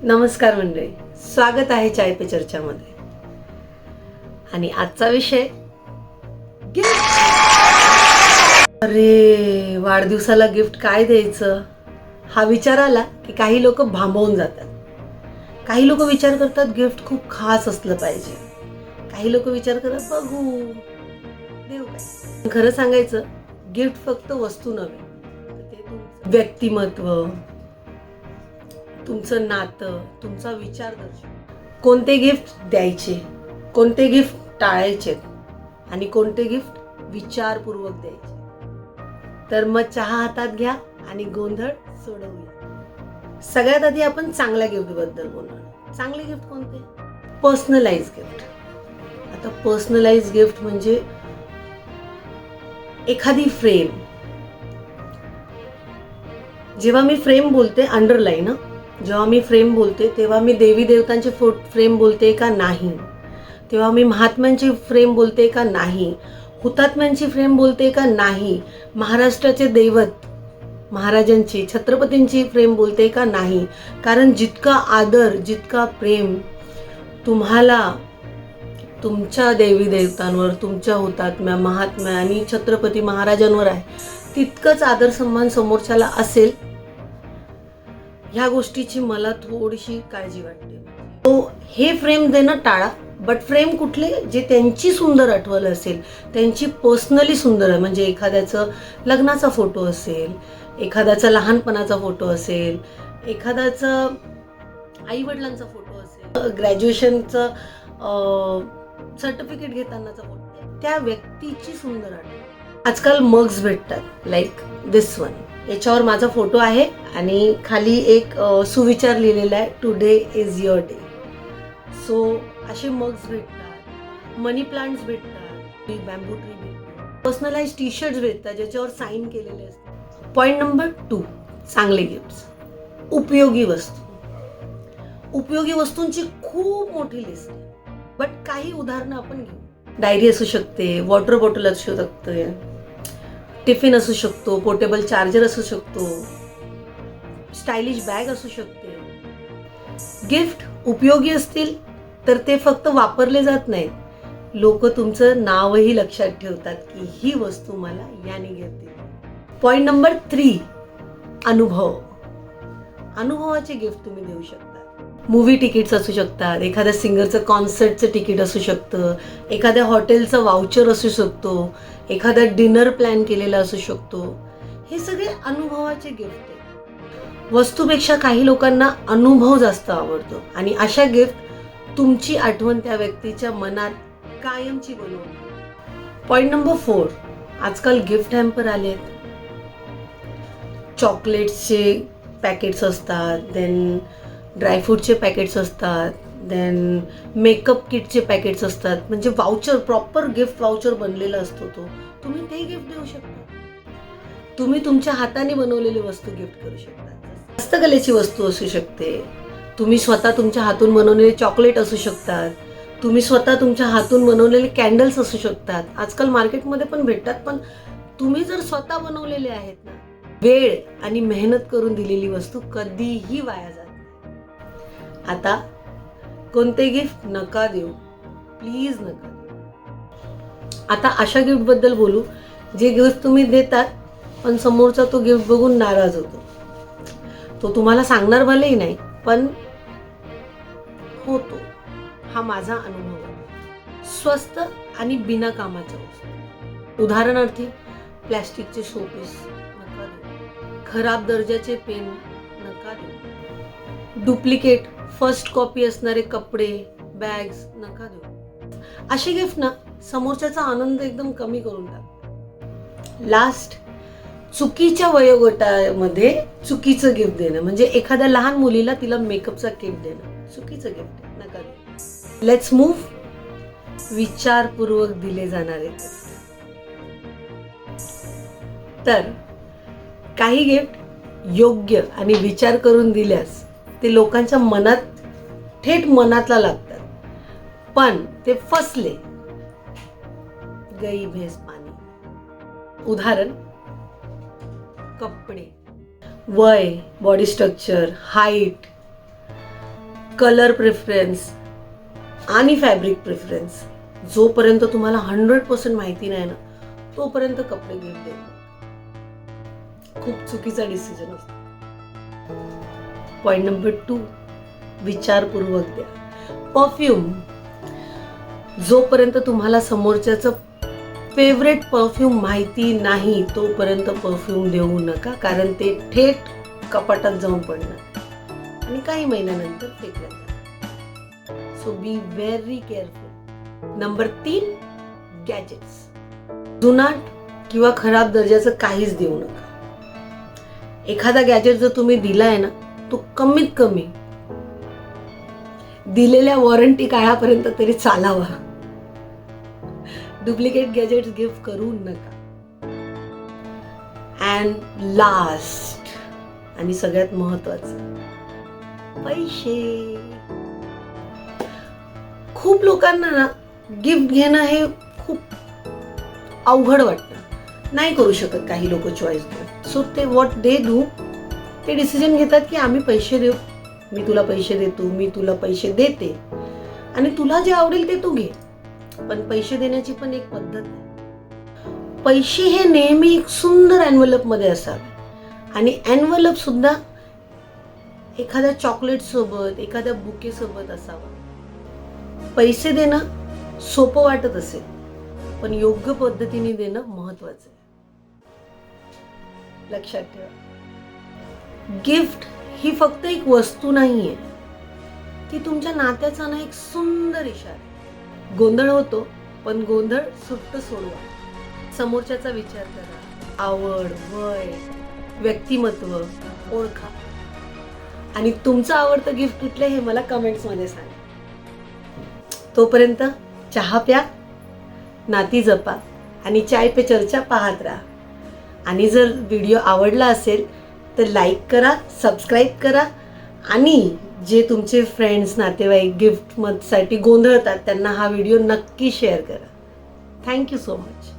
नमस्कार मंडळी, स्वागत आहे चाय पे चर्चामध्ये. आणि आजचा विषय गिफ्ट. अरे, वाढदिवसाला गिफ्ट काय द्यायचं हा विचार आला की काही लोक भांबवून जातात. काही लोक विचार करतात गिफ्ट खूप खास असलं पाहिजे. काही लोक विचार करतात बघू देऊ काय. खरं सांगायचं, गिफ्ट फक्त वस्तू नव्हे, ते तुमचं व्यक्तिमत्व, तुमचं नातं, तुमचा विचार दर्शवतो. कोणते गिफ्ट द्यायचे, कोणते गिफ्ट टाळायचे आणि कोणते गिफ्ट विचारपूर्वक द्यायचे. तर मग चहा हातात घ्या आणि गोंधळ सोडवूया. सगळ्यात आधी आपण चांगल्या गिफ्ट बद्दल बोलणार. चांगले गिफ्ट कोणते? Personalise gift. आता पर्सनलाइज गिफ्ट म्हणजे एखादी फ्रेम. जेव्हा मी फ्रेम बोलते, अंडरलाईन, जेव्हा मी फ्रेम बोलते तेव्हा मी देवी देवतांची फ्रेम बोलते का नाही, तेव्हा मी महात्म्यांची फ्रेम बोलते का नाही, हुतात्म्यांची फ्रेम बोलते का नाही, महाराष्ट्राचे दैवत महाराजांची, छत्रपतींची फ्रेम बोलते का नाही. कारण जितका आदर, जितका प्रेम तुम्हाला तुमच्या देवी देवतांवर, तुमच्या हुतात्म्या, महात्म्या आणि छत्रपती महाराजांवर आहे, तितकंच आदर सन्मान समोरच्याला असेल. ह्या गोष्टीची मला थोडीशी काळजी वाटते. तो हे फ्रेम देणं टाळा, बट फ्रेम कुठले जे त्यांची सुंदर आठवण असेल, त्यांची पर्सनली सुंदर आहे. म्हणजे एखाद्याचं लग्नाचा फोटो असेल, एखाद्याचा लहानपणाचा फोटो असेल, एखाद्याचं आईवडिलांचा फोटो असेल, ग्रॅज्युएशनचं सर्टिफिकेट घेतानाचा फोटो, त्या व्यक्तीची सुंदर आठवण. आजकाल मग्स भेटतात, लाईक दिस वन. याच्यावर माझा फोटो आहे आणि खाली एक सुविचार लिहिलेला आहे, today is your day. So असे मग्स भेटतात, मनी प्लांट्स भेटतात, बॅम्बू ट्री भेटतात, पर्सनलाइज टी शर्ट्स भेटतात ज्याच्यावर साईन केलेले असतात. पॉईंट नंबर 2, चांगले गिफ्ट्स. उपयोगी वस्तू. उपयोगी वस्तूंची खूप मोठी लिस्ट आहे, बट काही उदाहरणं आपण घेऊ. डायरी असू शकते, वॉटर बॉटल असू शकते, टिफिन असू शकतो, पोर्टेबल चार्जर असू शकतो, स्टायलिश बॅग असू शकते. गिफ्ट उपयोगी असतील तर ते फक्त वापरले जात नाहीत, लोक तुमचं नावही लक्षात ठेवतात की ही वस्तू मला याने गिफ्ट दिली. पॉइंट नंबर 3, अनुभव. अनुभवाचे गिफ्ट तुम्ही देऊ शकता. मूवी तिकीट्स असू शकतात, एखाद्या सिंगरचं कॉन्सर्टचं तिकीट असू शकतं, एखाद्या हॉटेलचं वाउचर असू शकतो, एखादा डिनर प्लॅन केलेला असू शकतो. हे सगळे अनुभवाचे गिफ्ट आहेत. वस्तूपेक्षा काही लोकांना अनुभव जास्त आवडतो आणि अशा गिफ्ट तुमची आठवण त्या व्यक्तीच्या मनात कायमची बनवतात. पॉइंट नंबर 4, आजकाल गिफ्ट हॅम्पर आलेत. चॉकलेट्सचे पॅकेट्स असतात, देन ड्रायफ्रूटचे पॅकेट्स असतात, देन मेकअप किटचे पॅकेट्स असतात. म्हणजे वाउचर, प्रॉपर गिफ्ट वाउचर बनलेला असतो तो. तुम्ही ते गिफ्ट देऊ शकता. तुम्ही तुमच्या हाताने बनवलेली वस्तू गिफ्ट करू शकता. हस्तकलेची वस्तू असू शकते, तुम्ही स्वतः तुमच्या हातून बनवलेले चॉकलेट असू शकतात, तुम्ही स्वतः तुमच्या हातून बनवलेले कॅन्डल्स असू शकतात. आजकाल मार्केटमध्ये पण भेटतात, पण तुम्ही जर स्वतः बनवलेले आहेत ना, वेळ आणि मेहनत करून दिलेली वस्तू कधीही वाया जात नाही. आता कोणते गिफ्ट नका देऊ, प्लीज नका देऊ. आता अशा गिफ्ट बद्दल बोलू जे गिफ्ट तुम्ही देतात पण समोरचा तो गिफ्ट बघून नाराज होतो. तो तुम्हाला सांगणार भलेही नाही, पण होतो. हा माझा अनुभव आहे. स्वस्त आणि बिना कामाच्या वस्तू. उदाहरणार्थी प्लॅस्टिकचे शोपीस नका देऊ, खराब दर्जाचे पेन नका देऊ, डुप्लिकेट फर्स्ट कॉपी असणारे कपडे, बॅग्स नका देऊ. असे गिफ्ट ना समोरच्याचा आनंद एकदम कमी करून टाकतात. लास्ट, चुकीच्या वयोगटामध्ये चुकीचं गिफ्ट देणं. म्हणजे एखाद्या लहान मुलीला तिला मेकअपचा किट देणं चुकीचं गिफ्ट नका देऊ. लेट्स मूव्ह विचारपूर्वक दिले जाणारे. तर काही गिफ्ट योग्य आणि विचार करून दिल्यास ते लोकांच्या मनात, थेट मनातला लागतात. पण ते फसले, गई भैस पाणी. उदाहरण, कपडे, वय, body structure, height, colour preference आणि फॅब्रिक प्रेफरन्स जोपर्यंत तुम्हाला 100% माहिती नाही ना तोपर्यंत कपडे गिफ्ट देणं खूप चुकीचा डिसिजन असतो. पॉइंट नंबर 2, विचारपूर्वक द्या. परफ्यूम जोपर्यंत तुम्हाला समोरच्याचं फेवरेट परफ्यूम माहिती नाही तोपर्यंत परफ्यूम देऊ नका, कारण ते थेट कपाटात जाऊन पडणार आणि काही महिन्यानंतर फेकलं जाणार. So be very careful. Number 3, gadgets. जुनाट किंवा खराब दर्जाचं काहीच देऊ नका. एखादा गॅजेट जर तुम्ही दिलाय ना तो कमीत कमी दिलेल्या वॉरंटी काळापर्यंत तरी चालावा. डुप्लिकेट गॅजेट्स गिफ्ट करू नका. अँड लास्ट आणि सगळ्यात महत्वाचं, पैसे. खूप लोकांना ना गिफ्ट घेणं हे खूप अवघड वाटतं, नाही करू शकत काही लोक चॉईस घेऊन. सो ते व्हॉट दे डू, ते डिसिजन घेतात की आम्ही पैसे देऊ, मी तुला पैसे देतो, मी तुला पैसे देते आणि तुला जे आवडेल ते तू घे. पण पैसे देण्याची पण एक पद्धत आहे. पैसे हे नेहमी एक सुंदर एन्व्हलप मध्ये असावे आणि एन्व्हलप सुद्धा एखाद्या चॉकलेट सोबत, एखाद्या बुके सोबत असावा. पैसे देणं सोपं वाटत असेल पण योग्य पद्धतीने देणं महत्वाचं आहे. लक्षात ठेवा, गिफ्ट ही फक्त एक वस्तू नाहीये, ती तुमच्या नात्याचा ना एक सुंदर इशारा. गोंधळ होतो पण गोंधळ सुट्ट सोडवा. समोरच्याचा विचार करा, आवड, वय, व्यक्तिमत्व ओळखा आणि तुमचं आवडतं गिफ्ट कुठलं हे मला कमेंट्स मध्ये सांगा. तोपर्यंत चहा प्या, नाती जपा आणि चाय पे चर्चा पाहत राहा. आणि जर व्हिडिओ आवडला असेल तर लाईक करा, सबस्क्राईब करा आणि जे तुमचे फ्रेंड्स, नातेवाईक गिफ्टसाठी गोंधळतात त्यांना हा व्हिडिओ नक्की शेअर करा. Thank you so much.